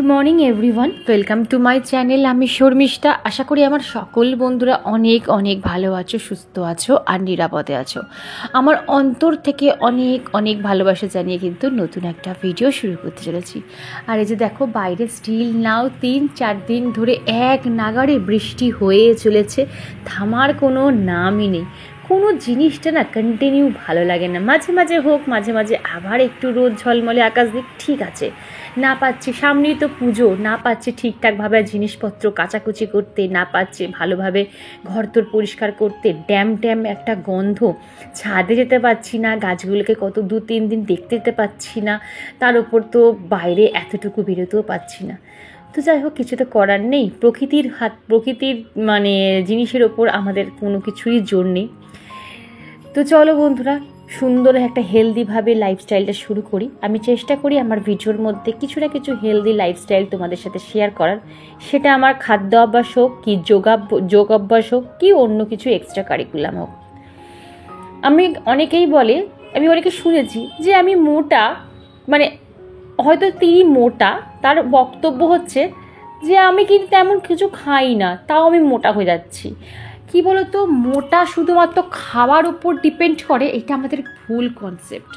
Morning everyone, welcome to my channel. আমি শর্মিষ্ঠা। আশা করি আমার সকল বন্ধুরা অনেক অনেক ভালো আছো, সুস্থ আছো আর নিরাপদে আছো। আমার অন্তর থেকে অনেক অনেক ভালোবাসা জানিয়ে কিন্তু নতুন একটা ভিডিও শুরু করতে চলেছি। আর এই যে দেখো, বাইরে স্টিল নাও 3-4 দিন ধরে এক নাগাড়ে বৃষ্টি হয়ে চলেছে, থামার কোনো নামই নেই। কোনো জিনিসটা না কন্টিনিউ ভালো লাগে না, মাঝে মাঝে হোক, মাঝে মাঝে আবার একটু রোদ ঝলমলে আকাশ দিক, ঠিক আছে। না পাচ্ছি, সামনেই তো পুজো, না পাচ্ছি ঠিকঠাকভাবে জিনিসপত্র কাচাকুচি করতে, না পাচ্ছি ভালোভাবে ঘরদোর পরিষ্কার করতে, ড্যাম ড্যাম একটা গন্ধ, ছাদে যেতে পারছি না, গাছগুলোকে কত 2-3 দিন দেখতে যেতে পাচ্ছি না, তার ওপর তো বাইরে এতটুকু বেরোতেও পাচ্ছি না। তো যাই হোক, কিছু তো করার নেই, প্রকৃতির জিনিসের ওপর আমাদের কোনো কিছুই জোর নেই। তো চলো বন্ধুরা, সুন্দর একটা হেলদিভাবে লাইফস্টাইলটা শুরু করি। আমি চেষ্টা করি আমার ভিডিওর মধ্যে কিছু না কিছু হেলদি লাইফস্টাইল তোমাদের সাথে শেয়ার করার। সেটা আমার খাদ্য অভ্যাস হোক, কি যোগ অভ্যাস হোক, কি অন্য কিছু এক্সট্রা কারিকুলাম হোক। আমি অনেকে শুনেছি যে আমি মোটা, হয়তো তিনি মোটা, তার বক্তব্য হচ্ছে যে আমি কিন্তু তেমন কিছু খাই না, তাও আমি মোটা হয়ে যাচ্ছি। কি বলতো, মোটা শুধুমাত্র খাওয়ার উপর ডিপেন্ড করে, এটা আমাদের ভুল কনসেপ্ট।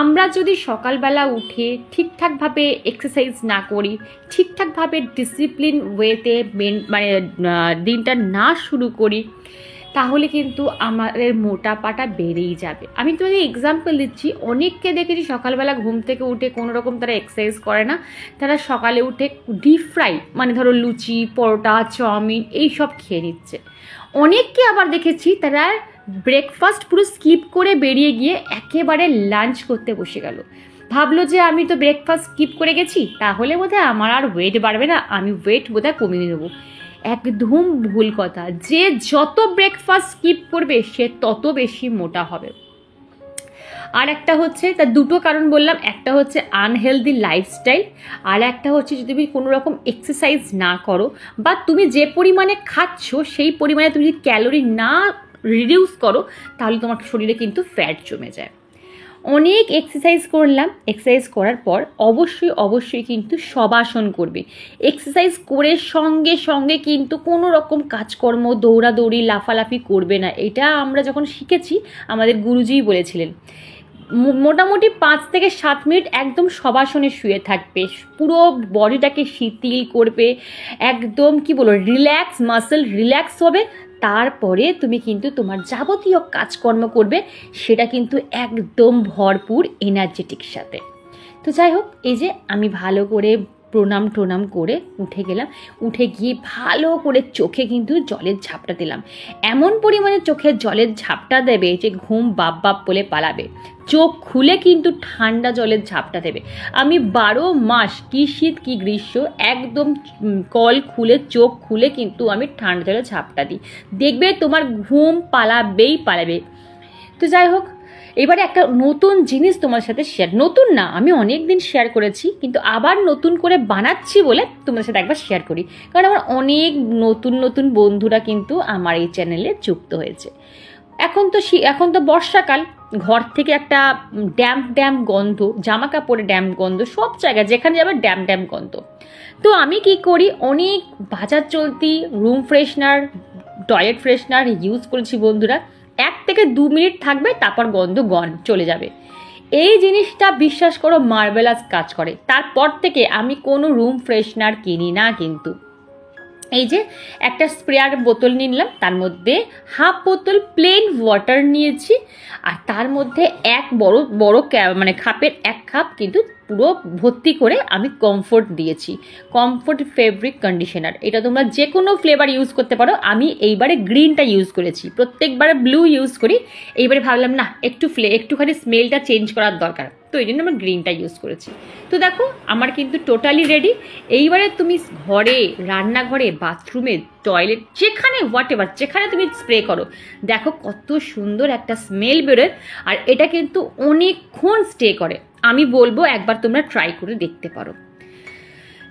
আমরা যদি সকালবেলা উঠে ঠিকঠাকভাবে এক্সারসাইজ না করি, ঠিকঠাকভাবে ডিসিপ্লিন ওয়েতে দিনটা না শুরু করি, তাহলে কিন্তু আমাদের মোটাপাটা বেড়েই যাবে। আমি তোমাকে এক্সাম্পল দিচ্ছি, অনেককে দেখেছি সকালবেলা ঘুম থেকে উঠে কোনো রকম তারা এক্সারসাইজ করে না, তারা সকালে উঠে ডিপ ফ্রাই ধরো লুচি, পরোটা, চাউমিন এইসব খেয়ে নিচ্ছে। অনেককে আবার দেখেছি তারা ব্রেকফাস্ট পুরো স্কিপ করে বেরিয়ে গিয়ে একেবারে লাঞ্চ করতে বসে গেল। ভাবলো যে আমি তো ব্রেকফাস্ট স্কিপ করে গেছি, তাহলে বোধহয় আমার আর ওয়েট বাড়বে না, আমি ওয়েট বোধহয় কমিয়ে দেবো। একদম ভুল কথা। যে যত ব্রেকফাস্ট স্কিপ করবে সে তত বেশি মোটা হবে। আর একটা হচ্ছে, তার দুটো কারণ বললাম, একটা হচ্ছে আনহেলদি লাইফস্টাইল, আর একটা হচ্ছে যদি তুমি কোনো রকম এক্সারসাইজ না করো, বা তুমি যে পরিমাণে খাচ্ছ সেই পরিমাণে তুমি যদি ক্যালোরি না রিডিউস করো, তাহলে তোমার শরীরে কিন্তু ফ্যাট জমে যায়। অনেক এক্সারসাইজ করলাম, এক্সারসাইজ করার পর অবশ্যই কিন্তু শবাসন করবে। এক্সারসাইজ করে সঙ্গে সঙ্গে কিন্তু কোনো রকম কাজকর্ম, দৌড়াদৌড়ি, লাফালাফি করবে না। এটা আমরা যখন শিখেছি আমাদের গুরুজিই বলেছিলেন। মোটামুটি 5 থেকে 7 মিনিট একদম শবাসনে শুয়ে থাকবে, পুরো বডিটাকে শিথিল করবে, একদম রিল্যাক্স, মাসেল রিল্যাক্স হবে। তারপরে তুমি কিন্তু তোমার যাবতীয় কাজকর্ম করবে, সেটা কিন্তু একদম ভরপুর এনার্জেটিক সাথে। তো যাই হোক, এই যে আমি ভালো করে প্রণাম করে উঠে গেলাম, উঠে গিয়ে ভালো করে চোখে কিন্তু জলের ঝাপটা দিলাম। এমন পরিমাণে চোখে জলের ঝাপটা দেবে যে ঘুম বাপ বলে পালাবে। চোখ খুলে কিন্তু ঠান্ডা জলের ঝাপটা দেবে। আমি 12 মাস, কি শীত কি গ্রীষ্ম, একদম কল খুলে চোখ খুলে কিন্তু আমি ঠান্ডা জলের ঝাপটা দিই। দেখবে তোমার ঘুম পালাবে। তো যাই হোক, এবারে একটা নতুন জিনিস তোমার সাথে নতুন না, আমি অনেক দিন শেয়ার করেছি, কিন্তু আবার নতুন করে বানাচ্ছি বলে তোমাদের সাথে একবার শেয়ার করি, কারণ আমার অনেক নতুন বন্ধুরা কিন্তু আমার এই চ্যানেলে যুক্ত হয়েছে। এখন তো বর্ষাকাল, ঘর থেকে একটা ড্যাম গন্ধ, জামা কাপড়ে ড্যাম গন্ধ, সব জায়গায় যেখানে যাবে ড্যাম গন্ধ। তো আমি কি করি, অনেক বাজার চলতি room freshener, toilet freshener use করেছি বন্ধুরা। 1 থেকে 2 মিনিট থাকবে, তারপর গন্ধ চলে যাবে। এই জিনিসটা বিশ্বাস করো মার্ভেলাস কাজ করে। তারপর থেকে আমি কোনো রুম ফ্রেশনার কিনি না। কিন্তু এই যে একটা স্প্রেয়ার বোতল নিলাম, তার মধ্যে হাফ বোতল প্লেন ওয়াটার নিয়েছি, আর তার মধ্যে এক বড় কাপের 1 কাপ কিন্তু পুরো ভর্তি করে আমি কমফোর্ট দিয়েছি। কমফোর্ট ফেব্রিক কন্ডিশনার, এটা তোমরা যে কোনো ফ্লেভার ইউজ করতে পারো। আমি এইবারে গ্রিনটা ইউজ করেছি, প্রত্যেকবারে ব্লু ইউজ করি, এইবারে ভাবলাম না একটুখানি স্মেলটা চেঞ্জ করার দরকার, তো এই জন্য আমরা গ্রিনটা ইউজ করেছি। তো দেখো, আমার কিন্তু টোটালি রেডি। এইবারে তুমি ঘরে, রান্নাঘরে, বাথরুমে, টয়লেট, যেখানে তুমি স্প্রে করো, দেখো কত সুন্দর একটা স্মেল বেরোয়, আর এটা কিন্তু অনেকক্ষণ স্টে করে। আমি বলবো একবার তোমরা ট্রাই করে দেখতে পারো।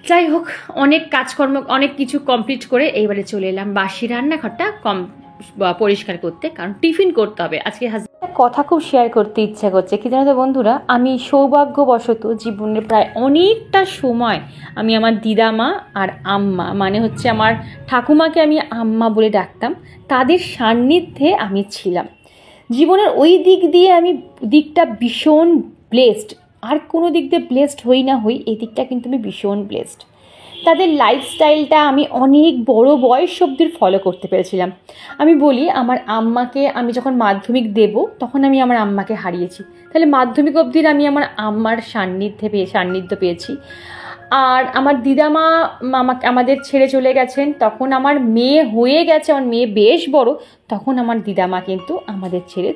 যাই হোক, অনেক কাজকর্ম, অনেক কিছু কমপ্লিট করে এইবারে চলে এলাম বাসি রান্নাঘরটা পরিষ্কার করতে, কারণ টিফিন করতে হবে। আজকে হাজব্যান্ড কথা খুব শেয়ার করতে ইচ্ছা করছে। কি জানো তো বন্ধুরা, আমি সৌভাগ্যবশত জীবনের প্রায় অনেকটা সময় আমি আমার দিদামা আর আম্মা, মানে হচ্ছে আমার ঠাকুমাকে আমি আম্মা বলে ডাকতাম, তাদের সান্নিধ্যে আমি ছিলাম। জীবনের ওই দিকটা ভীষণ ব্লেসড। আর কোনো দিক দিয়ে ব্লেসড হই না হই, এই দিকটা কিন্তু আমি ভীষণ ব্লেসড। তাদের লাইফস্টাইলটা আমি অনেক বড় বয়স অবধি ফলো করতে পেরেছিলাম। আমি বলি, আমার আম্মাকে আমি যখন মাধ্যমিক দেব তখন আমি আমার আম্মাকে হারিয়েছি, তাহলে মাধ্যমিক অবধির আমি আমার আম্মার সান্নিধ্য পেয়েছি। আর আমার দিদামা আমাদের ছেড়ে চলে গেছেন, তখন আমার মেয়ে হয়ে গেছে, আমার মেয়ে বেশ বড়, তখন আমার দিদামা কিন্তু আমাদের ছেড়ে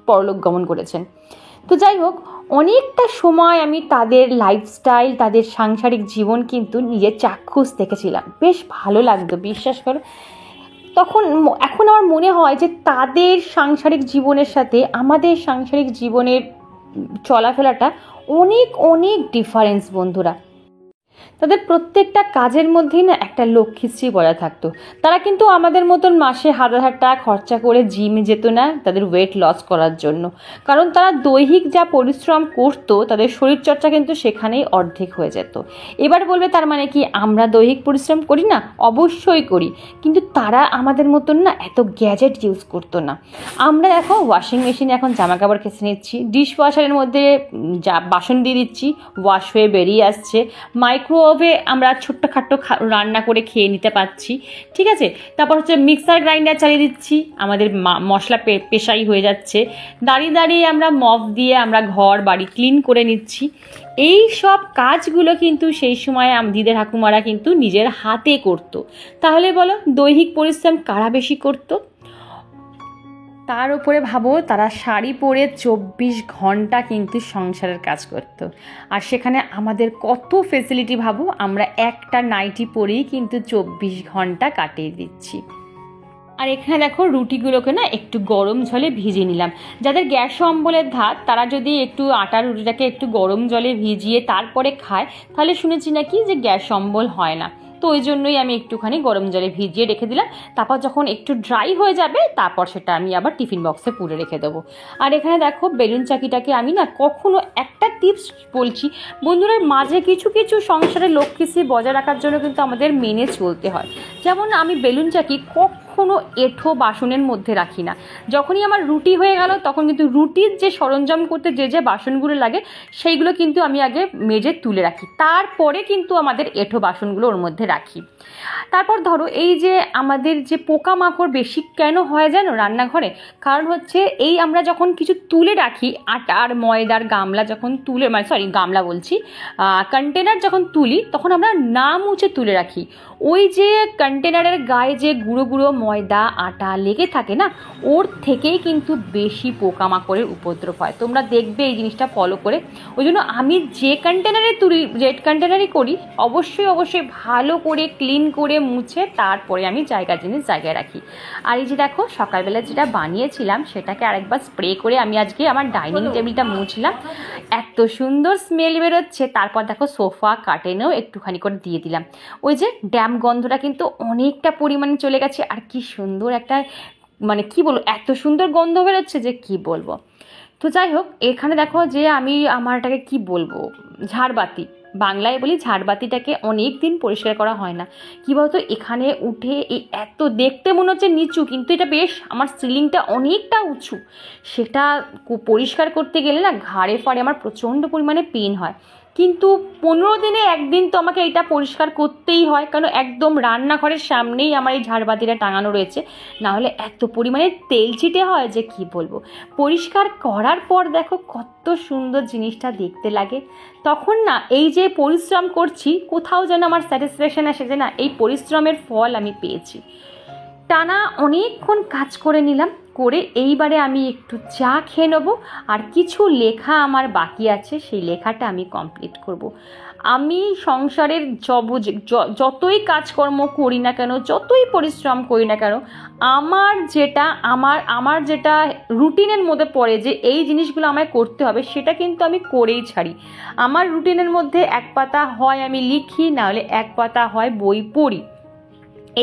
পরলোক গমন করেছেন। তো যাই হোক, অনেকটা সময় আমি তাদের লাইফস্টাইল, তাদের সাংসারিক জীবন কিন্তু নিজের চাক্ষুষ দেখেছিলাম। বেশ ভালো লাগতো, বিশ্বাস করো। এখন আমার মনে হয় যে তাদের সাংসারিক জীবনের সাথে আমাদের সাংসারিক জীবনের চলাফেরাটা অনেক অনেক ডিফারেন্স বন্ধুরা। তাদের প্রত্যেকটা কাজের মধ্যেই না একটা লক্ষ্মীশ্রী বজায় থাকতো। তারা কিন্তু আমাদের মতন মাসে 1000 টাকা খরচা করে জিমে যেত না তাদের ওয়েট লস করার জন্য, কারণ তারা দৈহিক যা পরিশ্রম করতো তাদের শরীরচর্চা কিন্তু সেখানেই অর্ধেক হয়ে যেত। এবার বলবে তার মানে কি আমরা দৈহিক পরিশ্রম করি না? অবশ্যই করি, কিন্তু তারা আমাদের মতন না এত গ্যাজেট ইউজ করতো না। আমরা দেখো ওয়াশিং মেশিনে এখন জামা কাপড় কেচে নিচ্ছি, ডিশ ওয়াশারের মধ্যে বাসন দিয়ে দিচ্ছি, ওয়াশ হয়ে বেরিয়ে আসছে, মাইক্রোওয়েভে আমরা ছোট্টখাট্টো রান্না করে খেয়ে নিতে পারছি, ঠিক আছে। তারপর হচ্ছে মিক্সার গ্রাইন্ডার চালিয়ে দিচ্ছি, আমাদের মশলা পেশাই হয়ে যাচ্ছে, দাঁড়িয়ে দাঁড়িয়ে আমরা মপ দিয়ে আমরা ঘর বাড়ি ক্লিন করে নিচ্ছি। এই সব কাজগুলো কিন্তু সেই সময় দিদা ঠাকুমারা কিন্তু নিজের হাতে করতো। তাহলে বলো দৈহিক পরিশ্রম কারা বেশি করতো? তার উপরে ভাবো তারা শাড়ি পরে 24 ঘন্টা কিন্তু সংসারের কাজ করতো, আর সেখানে আমাদের কত ফেসিলিটি ভাবো, আমরা একটা নাইটি পরেই কিন্তু 24 ঘন্টা কাটিয়ে দিচ্ছি। আর এখানে দেখো রুটিগুলোকে না একটু গরম জলে ভিজিয়ে নিলাম। যাদের গ্যাস অম্বলের ধাত তারা যদি একটু আটার রুটিটাকে একটু গরম জলে ভিজিয়ে তারপরে খায়, তাহলে শুনেছি নাকি যে গ্যাস অম্বল হয় না। তো ওই জন্যই আমি একটুখানি গরম জলে ভিজিয়ে রেখে দিলাম। তারপর যখন একটু ড্রাই হয়ে যাবে তারপর সেটা আমি আবার টিফিন বক্সে পুরে রেখে দেবো। আর এখানে দেখো বেলুন চাকিটাকে আমি না কখনো, একটা টিপস বলছি বন্ধুরা, মাঝে কিছু কিছু সংসারে লক্ষ্মীশ্রী বজায় রাখার জন্য কিন্তু আমাদের মেনে চলতে হয়। যেমন আমি বেলুন চাকি কখনো এঁঠো বাসনের মধ্যে রাখি না। যখনই আমার রুটি হয়ে গেল তখন কিন্তু রুটির যে সরঞ্জাম করতে যে বাসনগুলো লাগে সেইগুলো কিন্তু আমি আগে মেজে তুলে রাখি, তারপরে কিন্তু আমাদের এঁঠো বাসনগুলো ওর মধ্যে রাখি। তারপর ধরো এই যে আমাদের যে পোকামাকড় বেশি কেন হয় জানো রান্নাঘরে, কারণ হচ্ছে এই আমরা যখন কিছু তুলে রাখি, আটার ময়দার গামলা যখন তুলে, গামলা বলছি, কন্টেনার যখন তুলি তখন আমরা না মুছে তুলে রাখি। ওই যে কন্টেনারের গায়ে যে গুঁড়ো গুঁড়ো ময়দা আটা লেগে থাকে না, ওর থেকেই কিন্তু বেশি পোকামাকড়ের উপদ্রব হয়। তোমরা দেখবে এই জিনিসটা ফলো করে। ওই জন্য আমি যে কন্টেনারে তুলি, যে কন্টেনারই করি, অবশ্যই অবশ্যই ভালো করে ক্লিন করে মুছে তারপরে আমি জায়গায় রাখি। আর এই যে দেখো সকালবেলা যেটা বানিয়েছিলাম সেটাকে আরেকবার স্প্রে করে আমি আজকে আমার ডাইনিং টেবিলটা মুছলাম, এত সুন্দর স্মেল বেরোচ্ছে। তারপর দেখো সোফা কার্টেনেও একটুখানি করে দিয়ে দিলাম। ওই যে ড্যাম গন্ধটা কিন্তু অনেকটা পরিমাণে চলে গেছে, আর কি সুন্দর একটা, মানে কি বলবো, এত সুন্দর গন্ধ বেরোচ্ছে যে কি বলবো। তো যাই হোক, এখানে দেখো যে আমি এটাকে কি বলবো, ঝাড়বাতি, বাংলায় বলি ঝাড়বাতিটাকে অনেক দিন পরিষ্কার করা হয় না। কী বলতো, এখানে উঠে এই এত দেখতে মনে হচ্ছে নিচু, কিন্তু এটা বেশ, আমার সিলিংটা অনেকটা উঁচু, সেটা পরিষ্কার করতে গেলে না ঘাড়ে ফাড়ে আমার প্রচণ্ড পরিমাণে পেন হয়। কিন্তু 15 দিনে একদিন তো আমাকে এটা পরিষ্কার করতেই হয়, কারণ একদম রান্নাঘরের সামনেই আমার এই ঝাড়বাতিটা টাঙানো রয়েছে, নাহলে এত পরিমাণে তেল ছিটে হয় যে কি বলবো। পরিষ্কার করার পর দেখো কত সুন্দর জিনিসটা দেখতে লাগে। তখন না এই যে পরিশ্রম করছি, কোথাও যেন আমার স্যাটিসফ্যাকশন আসে যে না এই পরিশ্রমের ফল আমি পেয়েছি। টানা অনেকক্ষণ কাজ করে নিলাম, করে এইবারে আমি একটু চা খেয়ে নেবো, আর কিছু লেখা আমার বাকি আছে সেই লেখাটা আমি কমপ্লিট করব। আমি সংসারের যতই কাজকর্ম করি না কেন, যতই পরিশ্রম করি না কেন, আমার যেটা রুটিনের মধ্যে পড়ে যে এই জিনিসগুলো আমায় করতে হবে, সেটা কিন্তু আমি করেই ছাড়ি। আমার রুটিনের মধ্যে এক পাতা হয় আমি লিখি, নাহলে এক পাতা হয় বই পড়ি।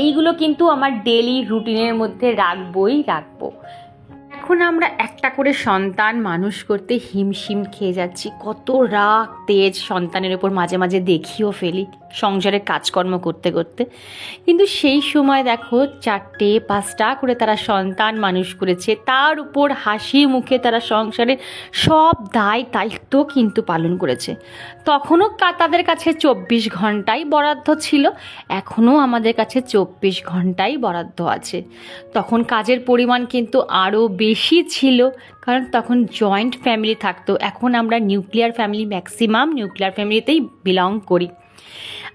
এইগুলো কিন্তু আমার ডেলি রুটিনের মধ্যে রাখবো। এখন আমরা একটা করে সন্তান মানুষ করতে হিমশিম খেয়ে যাচ্ছি, কত রাগ তেজ সন্তানের ওপর মাঝে মাঝে দেখিও ফেলি সংসারের কাজকর্ম করতে করতে। কিন্তু সেই সময় দেখো 4টে 5টা করে তারা সন্তান মানুষ করেছে, তার উপর হাসি মুখে তারা সংসারের সব দায় দায়িত্ব কিন্তু পালন করেছে। তখনও তাদের কাছে 24 ঘন্টাই বরাদ্দ ছিল, এখনও আমাদের কাছে 24 ঘন্টাই বরাদ্দ আছে। তখন কাজের পরিমাণ কিন্তু আরও বেশি ছিল, কারণ তখন জয়েন্ট ফ্যামিলি থাকতো। এখন আমরা নিউক্লিয়ার ফ্যামিলি, ম্যাক্সিমাম নিউক্লিয়ার ফ্যামিলিতেই বিলং করি।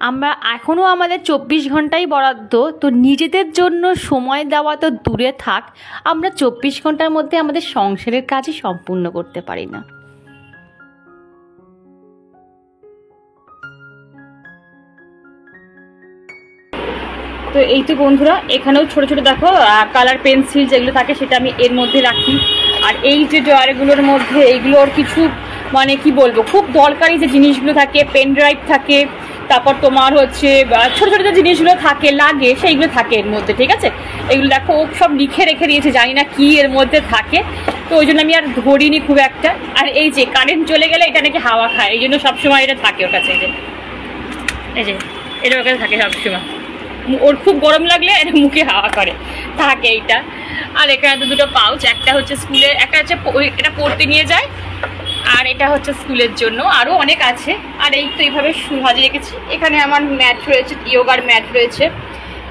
আমরা এখনও আমাদের 24 ঘন্টাই বরাদ্দ, তো নিজেদের জন্য সময় দেওয়া তো দূরে থাক, আমরা 24 ঘন্টার মধ্যে আমাদের সংসারের কাজই সম্পূর্ণ করতে পারি না। তো এই তো বন্ধুরা, এখানেও ছোট ছোট দেখো কালার পেন্সিল যেগুলো থাকে সেটা আমি এর মধ্যে রাখি। আর এই যে ড্রয়ারগুলোর মধ্যে এইগুলোর কিছু মানে কি বলবো, খুব দরকারি যে জিনিসগুলো থাকে, পেন ড্রাইভ থাকে, তারপর তোমার হচ্ছে ছোটো ছোটো যে জিনিসগুলো থাকে লাগে সেইগুলো থাকে এর মধ্যে, ঠিক আছে। এগুলো দেখো ও সব লিখে রেখে দিয়েছে, জানি না কি এর মধ্যে থাকে, তো ওই জন্য আমি আর ধরিনি খুব একটা। আর এই যে কারেন্ট চলে গেলে এটা নাকি হাওয়া খায়, এই জন্য সবসময় এটা থাকে ওর কাছে। এই যে এটা ওর কাছে থাকে সবসময়, ওর খুব গরম লাগলে এটা মুখে হাওয়া করে থাকে এইটা। আর এখানে তো দুটো পাউচ, একটা হচ্ছে স্কুলে, একটা হচ্ছে এটা পড়তে নিয়ে যায়, আর এটা হচ্ছে স্কুলের জন্য, আরও অনেক আছে। আর এই তো এইভাবে সাজিয়ে রেখেছি। এখানে আমার ম্যাট রয়েছে, ইয়োগার ম্যাট রয়েছে,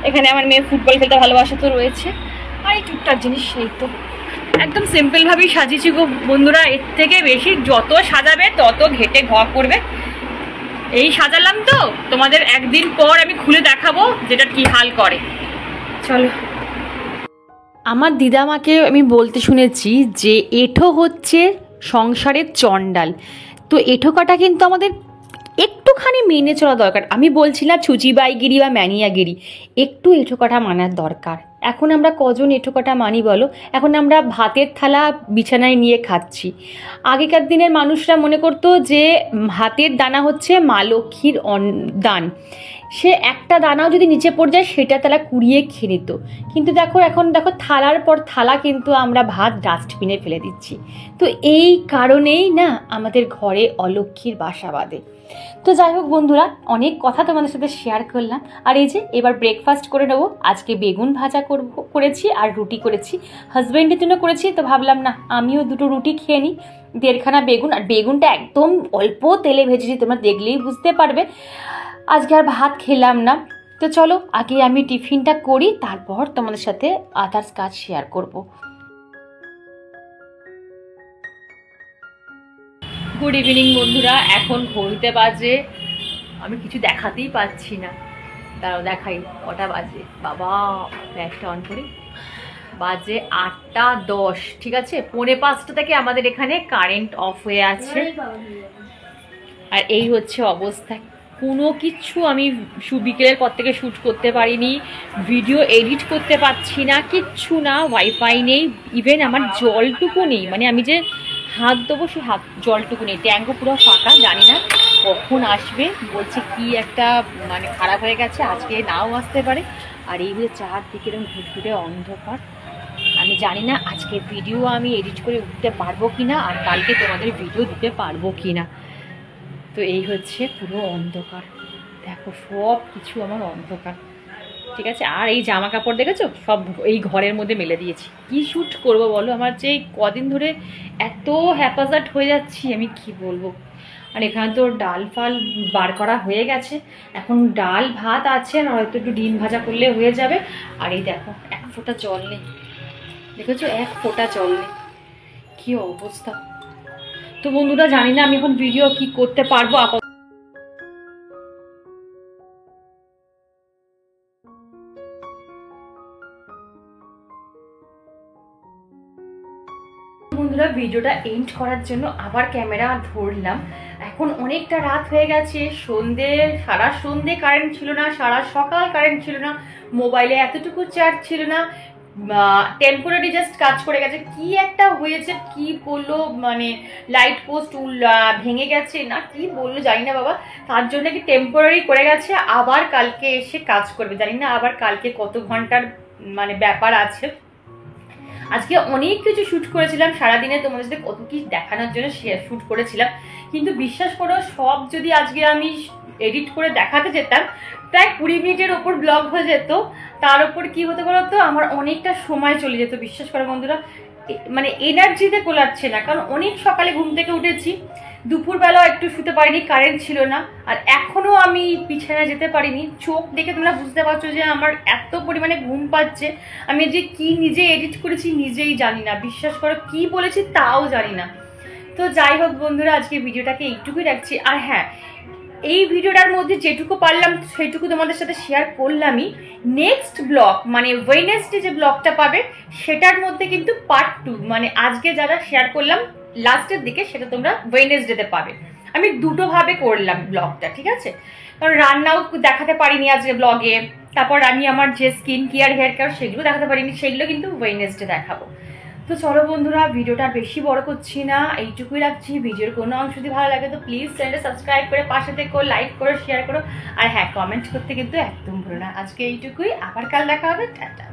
এখানে আমার মেয়ে ফুটবল খেলতে ভালোবাসা তো রয়েছে, আর এই টুকটাক জিনিস। সেই তো একদম সিম্পলভাবেই সাজিয়েছি গো বন্ধুরা, এর থেকে বেশি যত সাজাবে তত ঘেটে ঘ করবে। এই সাজালাম তো, তোমাদের একদিন পর আমি খুলে দেখাবো যেটা কি হাল করে। চলো। আমার দিদামাকে আমি বলতে শুনেছি যে এঁঠো হচ্ছে সংসারের চণ্ডাল, তো এঁঠো কাটা কিন্তু আমাদের একটুখানি মেনে চলা দরকার। আমি বলছি না ছুচিবাইগিরি বা ম্যানিয়াগিরি, একটু এঁঠো কাটা মানার দরকার। এখন আমরা কজন এঁঠো কাটা মানি বলো? এখন আমরা ভাতের থালা বিছানায় নিয়ে খাচ্ছি। আগেকার দিনের মানুষরা মনে করতো যে ভাতের দানা হচ্ছে মা লক্ষ্মীর দান, সে একটা দানাও যদি নিচে পড়ে যায় সেটা তারা কুড়িয়ে খেয়ে নিত। কিন্তু দেখো এখন দেখো থালার পর থালা কিন্তু আমরা ভাত ডাস্টবিনে ফেলে দিচ্ছি। তো এই কারণেই না আমাদের ঘরে অলক্ষ্মীর বাসা বাঁধে। তো যাই হোক বন্ধুরা, অনেক কথা তোমাদের সাথে শেয়ার করলাম। আর এই যে এবার ব্রেকফাস্ট করে নেবো। আজকে বেগুন ভাজা করেছি আর রুটি করেছি, হাজব্যান্ডের জন্য করেছি, তো ভাবলাম না আমিও দুটো রুটি খেয়ে নিই। 1.5খানা বেগুন, আর বেগুনটা একদম অল্প তেলে ভেজেছি, তোমরা দেখলেই বুঝতে পারবে। আজকে আর ভাত খেলাম না। তো চলো আগে আমি টিফিনটা করি, তারপর তোমাদের সাথে আদার্স কাজ শেয়ার করব। গুড ইভিনিং বন্ধুরা, এখন ঘড়িতে বাজে, আমি কিছু দেখাতেই পাচ্ছি না, তারাও দেখাই কটা বাজে। বাবা ফ্ল্যাশটা অন করি, বাজে 8টা 10, ঠিক আছে। 4:45 থেকে আমাদের এখানে কারেন্ট অফ হয়ে আছে। আর এই হচ্ছে অবস্থা, কোনো কিছু আমি বিকেলের পর থেকে শ্যুট করতে পারিনি, ভিডিও এডিট করতে পারছি না, কিচ্ছু না। ওয়াইফাই নেই, ইভেন আমার জলটুকু নেই, মানে আমি যে হাত দেবো সে জলটুকু নেই। ট্যাঙ্কও পুরো ফাঁকা, জানি না কখন আসবে, বলছে কি একটা মানে খারাপ হয়ে গেছে, আজকে নাও আসতে পারে। আর এইগুলো চারদিকে এরকম ঘুটঘুটে অন্ধকার, আমি জানি না আজকে ভিডিও আমি এডিট করে উঠতে পারবো কি না, আর কালকে তোমাদের ভিডিও দিতে পারবো কি না। তো এই হচ্ছে পুরো অন্ধকার, দেখো সব কিছু আমার অন্ধকার, ঠিক আছে। আর এই জামা কাপড় দেখেছো সব এই ঘরের মধ্যে মেলে দিয়েছি, কি শ্যুট করব বলো? আমার যে কদিন ধরে এত হ্যাপাজার্ট হয়ে যাচ্ছি আমি কি বলবো। আর এখানে তো ডাল ফাল বার করা হয়ে গেছে, এখন ডাল ভাত আছে, আর হয়তো একটু ডিম ভাজা করলে হয়ে যাবে। আর এই দেখো 1 ফোঁটা জল নেই, দেখেছো 1 ফোঁটা জল নেই, কি অবস্থা। তো বন্ধুরা জানি না আমি এখন ভিডিও কি করতে পারবো। বন্ধুরা ভিডিওটা এন্ড করার জন্য আবার ক্যামেরা ধরলাম। এখন অনেকটা রাত হয়ে গেছে, সারা সন্ধে কারেন্ট ছিল না, সারা সকাল কারেন্ট ছিল না, মোবাইলে এতটুকু চার্জ ছিল না, টেম্পোরারি জাস্ট কাজ করে গেছে। কি একটা হয়েছে, কি বললো মানে লাইট পোস্ট ভেঙে গেছে না কি বললো জানি না বাবা, তার জন্য কি টেম্পোরারি করে গেছে, আবার কালকে এসে কাজ করবে। জানি না আবার কালকে কত ঘন্টার মানে ব্যাপার আছে। আজকে অনেক কিছু শ্যুট করেছিলাম সারাদিনে, তোমাদের সাথে কত কি দেখানোর জন্য শ্যুট করেছিলাম, কিন্তু বিশ্বাস করো সব যদি আজকে আমি এডিট করে দেখাতে যেতাম প্রায় 20 মিনিটের ওপর ব্লগ হয়ে যেত। তার উপর কি হতে বলতো, আমার অনেকটা সময় চলে যেত। বিশ্বাস করো বন্ধুরা, মানে এনার্জিতে কোলাচ্ছে না, কারণ অনেক সকালে ঘুম থেকে উঠেছি, দুপুরবেলাও একটু শুতে পারিনি, কারেন্ট ছিল না, আর এখনো আমি বিছানায় যেতে পারিনি। চোখ দেখে তোমরা বুঝতে পারছো যে আমার এত পরিমাণে ঘুম পাচ্ছে, আমি যে কি নিজে এডিট করেছি নিজেই জানি না, বিশ্বাস করো কি বলেছি তাও জানি না। তো যাই হোক বন্ধুরা, আজকে ভিডিওটাকে এইটুকুই রাখছি। আর হ্যাঁ, এই ভিডিওটার মধ্যে যেটুকু পারলাম সেটুকু তোমাদের সাথে শেয়ার করলামই। নেক্সট ব্লগ মানে ওয়েডনেসডে যে ব্লগটা পাবে সেটার মধ্যে কিন্তু পার্ট 2, মানে আজকে যারা শেয়ার করলাম লাস্টের দিকে সেটা তোমরা ওয়েডনেসডেতে পাবে। আমি দুটো ভাবে করলাম ব্লগটা, ঠিক আছে, কারণ রান্নাও দেখাতে পারিনি আজকে ব্লগে, তারপর আমি আমার যে স্কিন কেয়ার হেয়ার কেয়ার সেগুলো দেখাতে পারিনি, সেগুলো কিন্তু ওয়েডনেসডে দেখাবো। তো চলো বন্ধুরা, ভিডিওটা বেশি বড় করছি না, এইটুকুই রাখছি। ভিডিওর কোনো অংশ যদি ভালো লাগে তো প্লিজ চ্যানেলটা সাবস্ক্রাইব করে পাশে থেকো, লাইক করো, শেয়ার করো, আর হ্যাঁ কমেন্ট করতে কিন্তু একদম ভুলো না। আজকে এইটুকুই, আবার কাল দেখা হবে, টাটা।